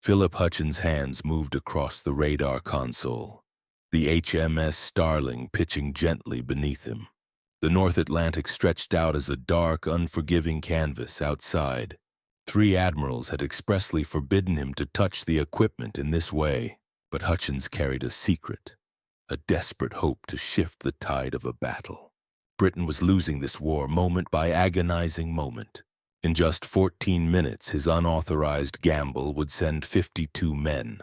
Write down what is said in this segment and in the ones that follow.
Philip Hutchins' hands moved across the radar console, the HMS Starling pitching gently beneath him. The North Atlantic stretched out as a dark, unforgiving canvas outside. 3 admirals had expressly forbidden him to touch the equipment in this way, but Hutchins carried a secret, a desperate hope to shift the tide of a battle. Britain was losing this war moment by agonizing moment. In just 14 minutes, his unauthorized gamble would send 52 men.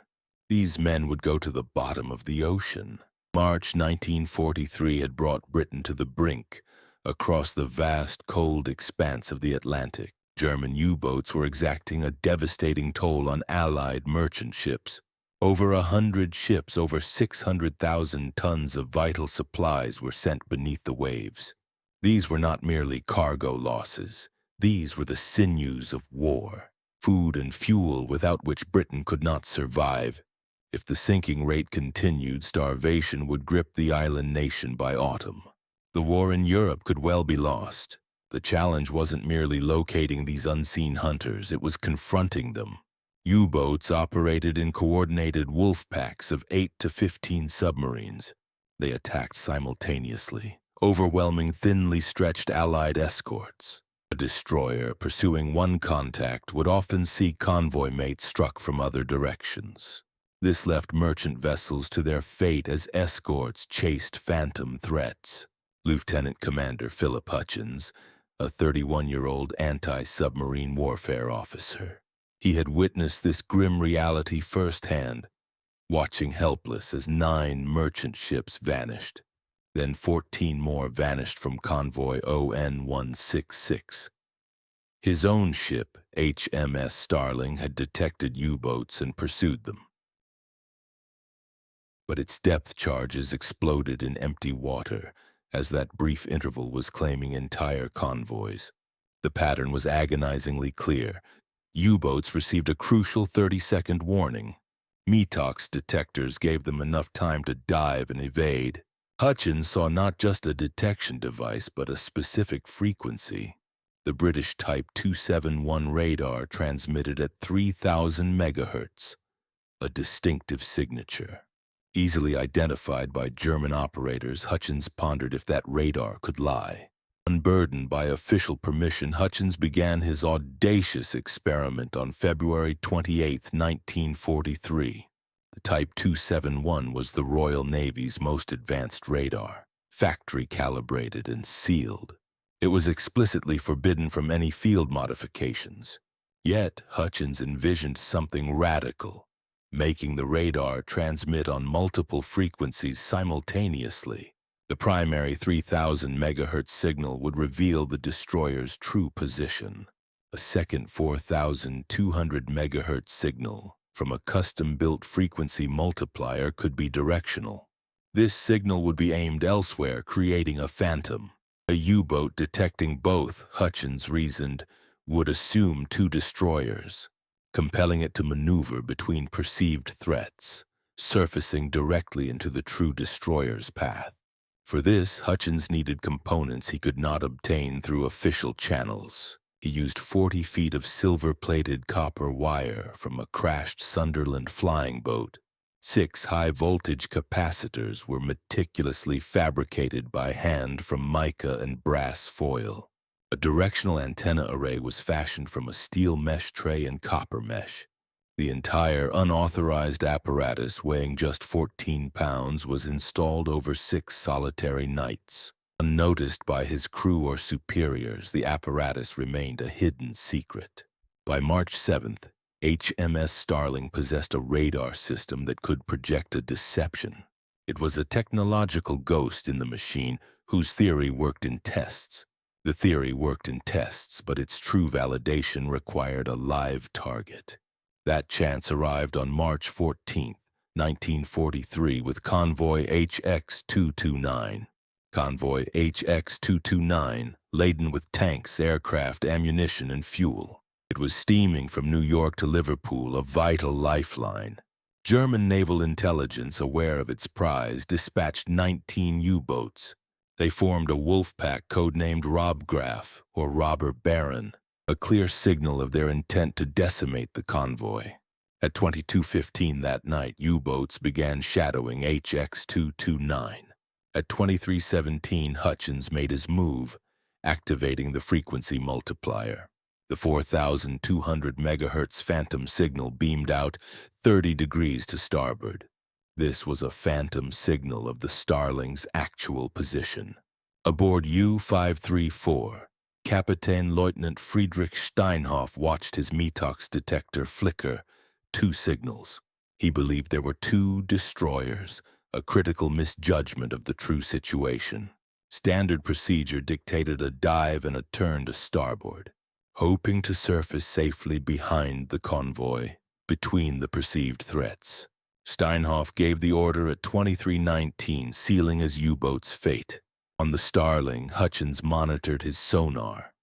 These men would go to the bottom of the ocean. March 1943 had brought Britain to the brink, across the vast, cold expanse of the Atlantic. German U-boats were exacting a devastating toll on Allied merchant ships. Over 100 ships, over 600,000 tons of vital supplies were sent beneath the waves. These were not merely cargo losses. These were the sinews of war, food and fuel without which Britain could not survive. If the sinking rate continued, starvation would grip the island nation by autumn. The war in Europe could well be lost. The challenge wasn't merely locating these unseen hunters, it was confronting them. U-boats operated in coordinated wolf packs of 8 to 15 submarines. They attacked simultaneously, overwhelming thinly stretched Allied escorts. A destroyer pursuing one contact would often see convoy mates struck from other directions. This left merchant vessels to their fate as escorts chased phantom threats. Lieutenant Commander Philip Hutchins, a 31-year-old anti-submarine warfare officer. He had witnessed this grim reality firsthand, watching helpless as 9 merchant ships vanished. Then 14 more vanished from convoy ON-166. His own ship, HMS Starling, had detected U-boats and pursued them. But its depth charges exploded in empty water as that brief interval was claiming entire convoys. The pattern was agonizingly clear. U-boats received a crucial 30-second warning. METOX detectors gave them enough time to dive and evade. Hutchins saw not just a detection device, but a specific frequency. The British Type 271 radar transmitted at 3,000 megahertz, a distinctive signature. Easily identified by German operators, Hutchins pondered if that radar could lie. Unburdened by official permission, Hutchins began his audacious experiment on February 28, 1943. The Type 271 was the Royal Navy's most advanced radar, factory-calibrated and sealed. It was explicitly forbidden from any field modifications. Yet, Hutchins envisioned something radical, making the radar transmit on multiple frequencies simultaneously. The primary 3,000 megahertz signal would reveal the destroyer's true position. A second 4,200 megahertz signal from a custom-built frequency multiplier could be directional. This signal would be aimed elsewhere, creating a phantom. A U-boat detecting both, Hutchins reasoned, would assume 2 destroyers, compelling it to maneuver between perceived threats, surfacing directly into the true destroyer's path. For this, Hutchins needed components he could not obtain through official channels. He used 40 feet of silver-plated copper wire from a crashed Sunderland flying boat. 6 high-voltage capacitors were meticulously fabricated by hand from mica and brass foil. A directional antenna array was fashioned from a steel mesh tray and copper mesh. The entire unauthorized apparatus, weighing just 14 pounds, was installed over 6 solitary nights. Unnoticed by his crew or superiors, the apparatus remained a hidden secret. By March 7th, HMS Starling possessed a radar system that could project a deception. It was a technological ghost in the machine whose theory worked in tests. The theory worked in tests, but its true validation required a live target. That chance arrived on March 14, 1943, with convoy HX-229. Convoy HX-229, laden with tanks, aircraft, ammunition, and fuel. It was steaming from New York to Liverpool, a vital lifeline. German naval intelligence, aware of its prize, dispatched 19 U-boats. They formed a wolf pack codenamed Robgraf, or Robber Baron, a clear signal of their intent to decimate the convoy. At 22:15 that night, U-boats began shadowing HX-229. At 23:17, Hutchins made his move, activating the frequency multiplier. The 4,200 megahertz phantom signal beamed out 30 degrees to starboard. This was a phantom signal of the Starling's actual position. Aboard U-534, Kapitän Lieutenant Friedrich Steinhoff watched his METOX detector flicker 2 signals. He believed there were 2 destroyers, a critical misjudgment of the true situation. Standard procedure dictated a dive and a turn to starboard, hoping to surface safely behind the convoy, between the perceived threats. Steinhoff gave the order at 23:19, sealing his U-boat's fate. On the Starling, Hutchins monitored his sonar.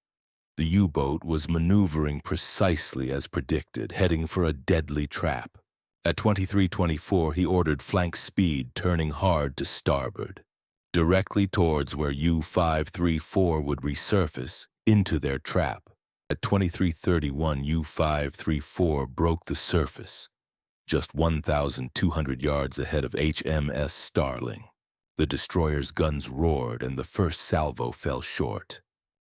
The U-boat was maneuvering precisely as predicted, heading for a deadly trap. At 23:24, he ordered flank speed, turning hard to starboard, directly towards where U-534 would resurface, into their trap. At 23:31, U-534 broke the surface, just 1,200 yards ahead of HMS Starling. The destroyer's guns roared and the first salvo fell short.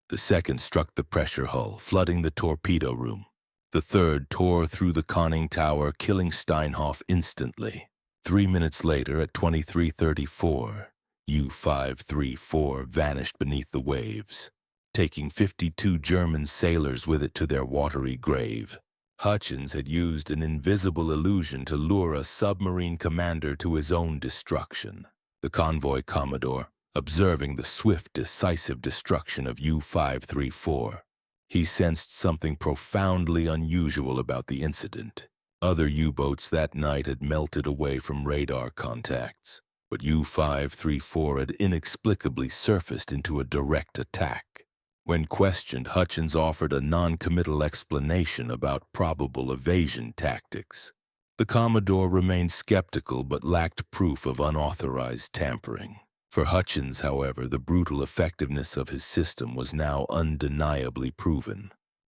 The second struck the pressure hull, flooding the torpedo room. The third tore through the conning tower, killing Steinhoff instantly. 3 minutes later, at 23:34, U-534 vanished beneath the waves, taking 52 German sailors with it to their watery grave. Hutchins had used an invisible illusion to lure a submarine commander to his own destruction. The convoy commodore, observing the swift, decisive destruction of U-534, he sensed something profoundly unusual about the incident. Other U-boats that night had melted away from radar contacts, but U-534 had inexplicably surfaced into a direct attack. When questioned, Hutchins offered a non-committal explanation about probable evasion tactics. The Commodore remained skeptical but lacked proof of unauthorized tampering. For Hutchins, however, the brutal effectiveness of his system was now undeniably proven.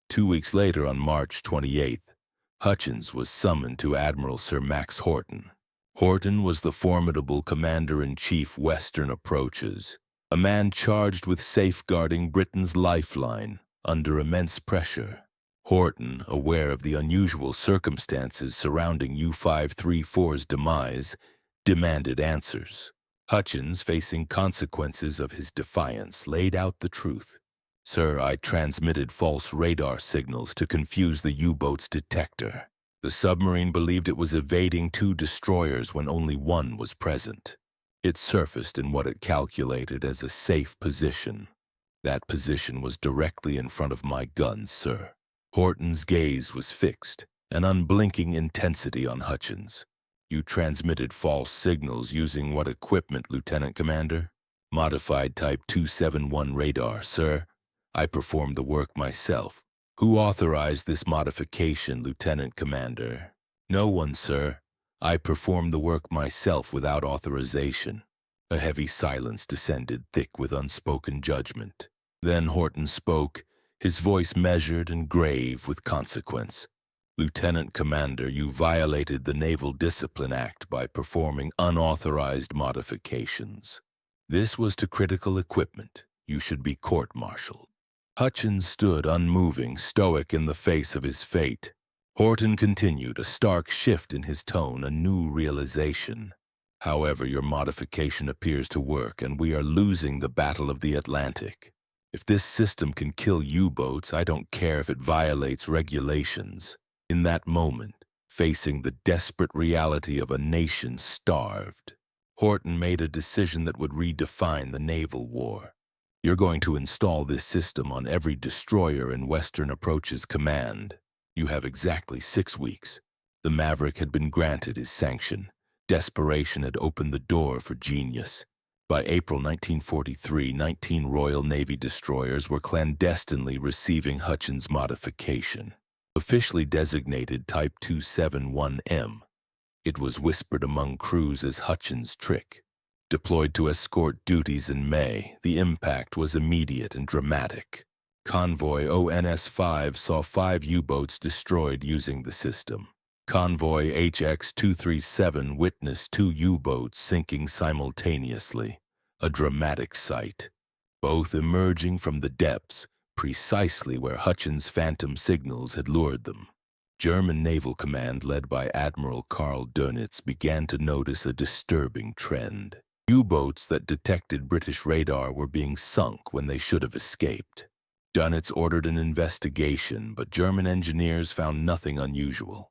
2 weeks later, on March 28th, Hutchins was summoned to Admiral Sir Max Horton. Horton was the formidable commander-in-chief Western Approaches, a man charged with safeguarding Britain's lifeline under immense pressure. Horton, aware of the unusual circumstances surrounding U-534's demise, demanded answers. Hutchins, facing consequences of his defiance, laid out the truth. "Sir, I transmitted false radar signals to confuse the U-boat's detector. The submarine believed it was evading 2 destroyers when only one was present. It surfaced in what it calculated as a safe position. That position was directly in front of my guns, sir." Horton's gaze was fixed, an unblinking intensity on Hutchins. "You transmitted false signals using what equipment, Lieutenant Commander?" "Modified Type 271 radar, sir. I performed the work myself." "Who authorized this modification, Lieutenant Commander?" "No one, sir. I performed the work myself without authorization." A heavy silence descended, thick with unspoken judgment. Then Horton spoke, his voice measured and grave with consequence. "Lieutenant Commander, you violated the Naval Discipline Act by performing unauthorized modifications. This was to critical equipment. You should be court-martialed." Hutchins stood unmoving, stoic in the face of his fate. Horton continued, a stark shift in his tone, a new realization. "However, your modification appears to work, and we are losing the Battle of the Atlantic. If this system can kill U-boats, I don't care if it violates regulations." In that moment, facing the desperate reality of a nation starved, Horton made a decision that would redefine the naval war. "You're going to install this system on every destroyer in Western Approach's command. You have exactly 6 weeks." The Maverick had been granted his sanction. Desperation had opened the door for genius. By April 1943, 19 Royal Navy destroyers were clandestinely receiving Hutchins' modification. Officially designated Type 271M, it was whispered among crews as Hutchins' trick. Deployed to escort duties in May, the impact was immediate and dramatic. Convoy ONS-5 saw 5 U-boats destroyed using the system. Convoy HX-237 witnessed two U-boats sinking simultaneously, a dramatic sight, both emerging from the depths, precisely where Hutchins' phantom signals had lured them. German Naval Command, led by Admiral Karl Dönitz, began to notice a disturbing trend. U-boats that detected British radar were being sunk when they should have escaped. Dönitz ordered an investigation, but German engineers found nothing unusual.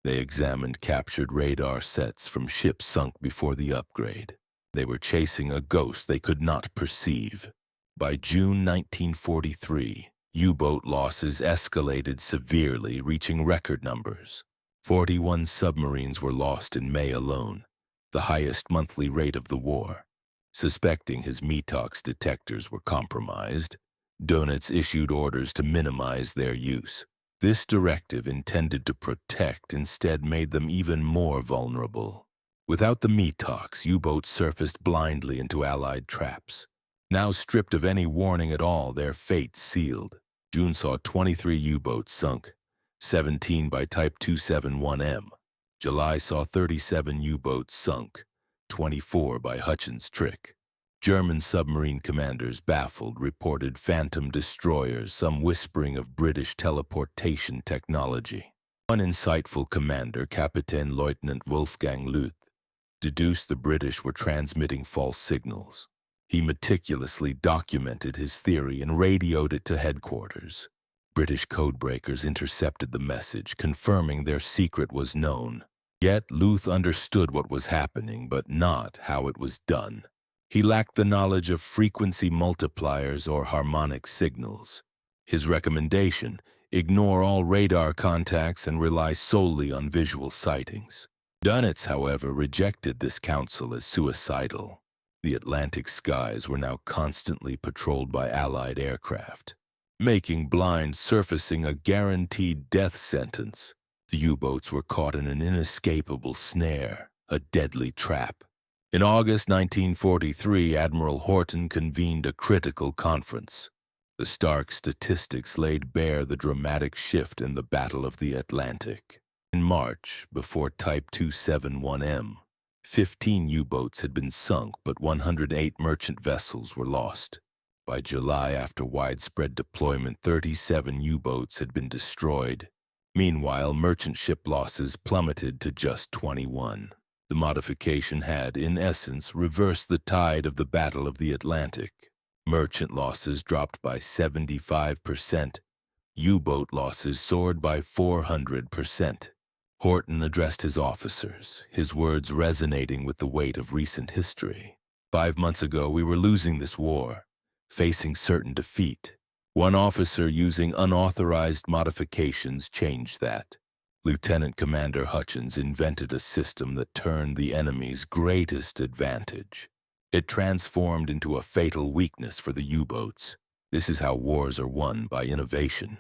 They examined captured radar sets from ships sunk before the upgrade. They were chasing a ghost they could not perceive. By June 1943, U-boat losses escalated severely, reaching record numbers. 41 submarines were lost in May alone, the highest monthly rate of the war. Suspecting his METOX detectors were compromised, Dönitz issued orders to minimize their use. This directive, intended to protect, instead made them even more vulnerable. Without the METOX, U-boats surfaced blindly into Allied traps. Now stripped of any warning at all, their fate sealed. June saw 23 U-boats sunk, 17 by Type 271M. July saw 37 U-boats sunk, 24 by Hutchins' trick. German submarine commanders, baffled, reported phantom destroyers, some whispering of British teleportation technology. One insightful commander, Captain Lieutenant Wolfgang Luth, deduced the British were transmitting false signals. He meticulously documented his theory and radioed it to headquarters. British codebreakers intercepted the message, confirming their secret was known. Yet Luth understood what was happening, but not how it was done. He lacked the knowledge of frequency multipliers or harmonic signals. His recommendation: ignore all radar contacts and rely solely on visual sightings. Dönitz, however, rejected this counsel as suicidal. The Atlantic skies were now constantly patrolled by Allied aircraft, making blind surfacing a guaranteed death sentence. The U-boats were caught in an inescapable snare, a deadly trap. In August 1943, Admiral Horton convened a critical conference. The stark statistics laid bare the dramatic shift in the Battle of the Atlantic. In March, before Type 271M, 15 U-boats had been sunk, but 108 merchant vessels were lost. By July, after widespread deployment, 37 U-boats had been destroyed. Meanwhile, merchant ship losses plummeted to just 21. The modification had, in essence, reversed the tide of the Battle of the Atlantic. Merchant losses dropped by 75%. U-boat losses soared by 400%. Horton addressed his officers, his words resonating with the weight of recent history. 5 months ago, we were losing this war, facing certain defeat. One officer using unauthorized modifications changed that. Lieutenant Commander Hutchins invented a system that turned the enemy's greatest advantage. It transformed into a fatal weakness for the U-boats. This is how wars are won, by innovation.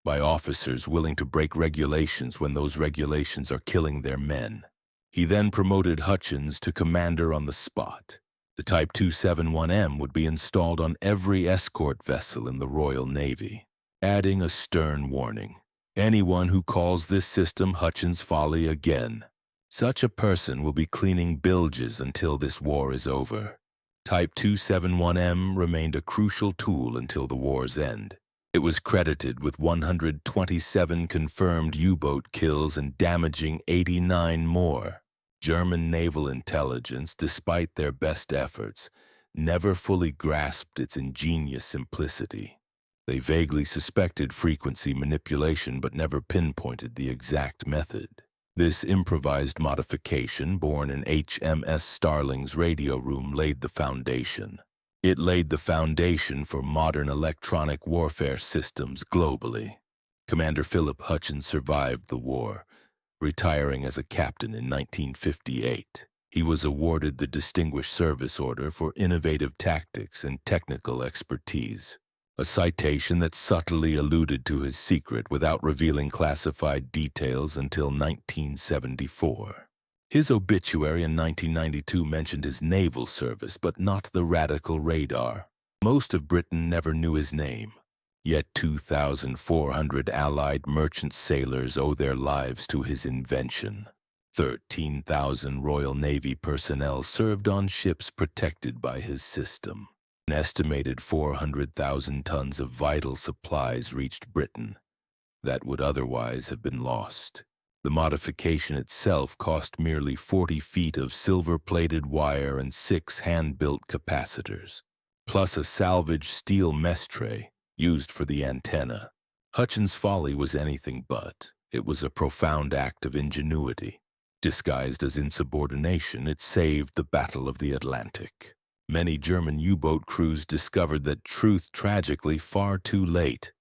By officers willing to break regulations when those regulations are killing their men. He then promoted Hutchins to commander on the spot. The Type 271M would be installed on every escort vessel in the Royal Navy, adding a stern warning: anyone who calls this system Hutchins' folly again, such a person will be cleaning bilges until this war is over. Type 271M remained a crucial tool until the war's end. It was credited with 127 confirmed U-boat kills and damaging 89 more. German naval intelligence, despite their best efforts, never fully grasped its ingenious simplicity. They vaguely suspected frequency manipulation but never pinpointed the exact method. This improvised modification, born in HMS Starling's radio room, laid the foundation. It laid the foundation for modern electronic warfare systems globally. Commander Philip Hutchins survived the war, retiring as a captain in 1958. He was awarded the Distinguished Service Order for innovative tactics and technical expertise, a citation that subtly alluded to his secret without revealing classified details until 1974. His obituary in 1992 mentioned his naval service, but not the radical radar. Most of Britain never knew his name. Yet 2,400 Allied merchant sailors owe their lives to his invention. 13,000 Royal Navy personnel served on ships protected by his system. An estimated 400,000 tons of vital supplies reached Britain that would otherwise have been lost. The modification itself cost merely 40 feet of silver-plated wire and 6 hand-built capacitors, plus a salvaged steel mesh tray used for the antenna. Hutchins' folly was anything but. It was a profound act of ingenuity. Disguised as insubordination, it saved the Battle of the Atlantic. Many German U-boat crews discovered that truth tragically far too late.